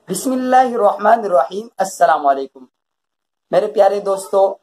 बिस्मिल्लाहिर्रहमानिर्रहीम। अस्सलाम वालेकुम मेरे प्यारे दोस्तों,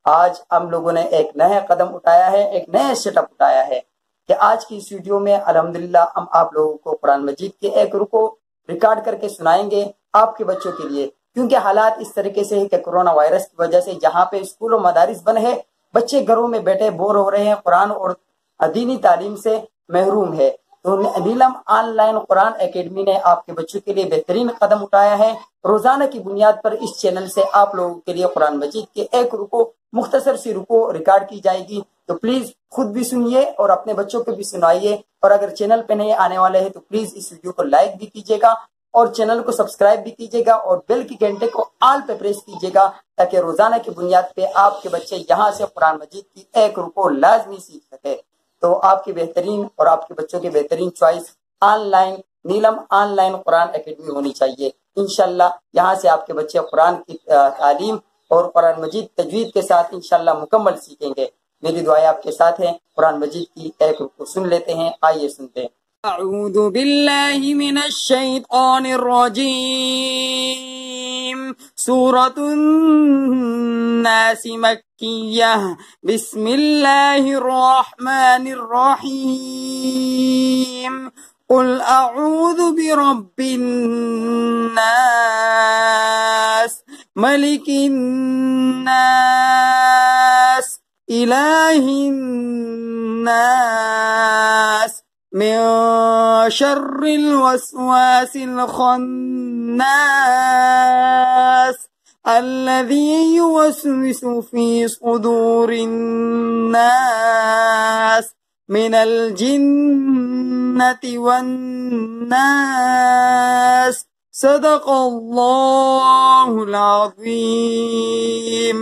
आज हम लोगों ने एक नया कदम उठाया है, एक नया सेटअप उठाया है कि आज की इस वीडियो में अल्हम्दुलिल्लाह हम आप लोगों को कुरान मजीद के एक रुको रिकॉर्ड करके सुनाएंगे आपके बच्चों के लिए। क्योंकि हालात इस तरीके से है कि कोरोना वायरस की वजह से जहाँ पे स्कूल और मदारिस बंद है, बच्चे घरों में बैठे बोर हो रहे हैं, कुरान और दीनी तालीम से महरूम है। तो नीलम ऑनलाइन कुरान एकेडमी ने आपके बच्चों के लिए बेहतरीन कदम उठाया है। रोजाना की बुनियाद पर इस चैनल से आप लोगों के लिए कुरान मजीद के एक रुको मुख्तसर सी रुको रिकॉर्ड की जाएगी। तो प्लीज खुद भी सुनिए और अपने बच्चों को भी सुनाइए। और अगर चैनल पे नए आने वाले हैं तो प्लीज इस वीडियो को लाइक भी कीजिएगा और चैनल को सब्सक्राइब भी कीजिएगा और बेल की घंटे को ऑल पे प्रेस कीजिएगा, ताकि रोजाना की बुनियाद पे आपके बच्चे यहाँ से कुरान मजीद की एक रुको लाजमी सीख सके। तो आपकी बेहतरीन और आपके बच्चों की बेहतरीन चॉइस ऑनलाइन नीलम ऑनलाइन कुरान एकेडमी होनी चाहिए। इंशाल्लाह यहाँ से आपके बच्चे कुरान की तालीम और कुरान मजीद तजवीद के साथ इंशाल्लाह मुकम्मल सीखेंगे। मेरी दुआएं आपके साथ हैं। कुरान मजीद की एक रुको सुन लेते हैं, आइए सुनते हैं। अऊज़ु बिल्लाहि मिनश शैतानिर रजीम। सूरतुन नास मक्किय्यह। बिस्मिल्लाहिर रहमानिर रहीम। कुल अऊज़ु बिरब्बिन नास, मलिकिन नास, इलाहिन नास, मिन शर्रिल वस्वासिल खन्नास, अल्लज़ी युवस्विसु फी सुदूरिन नास, मिनल जिन्नति वन नास। सदक़ल्लाहुल अज़ीम।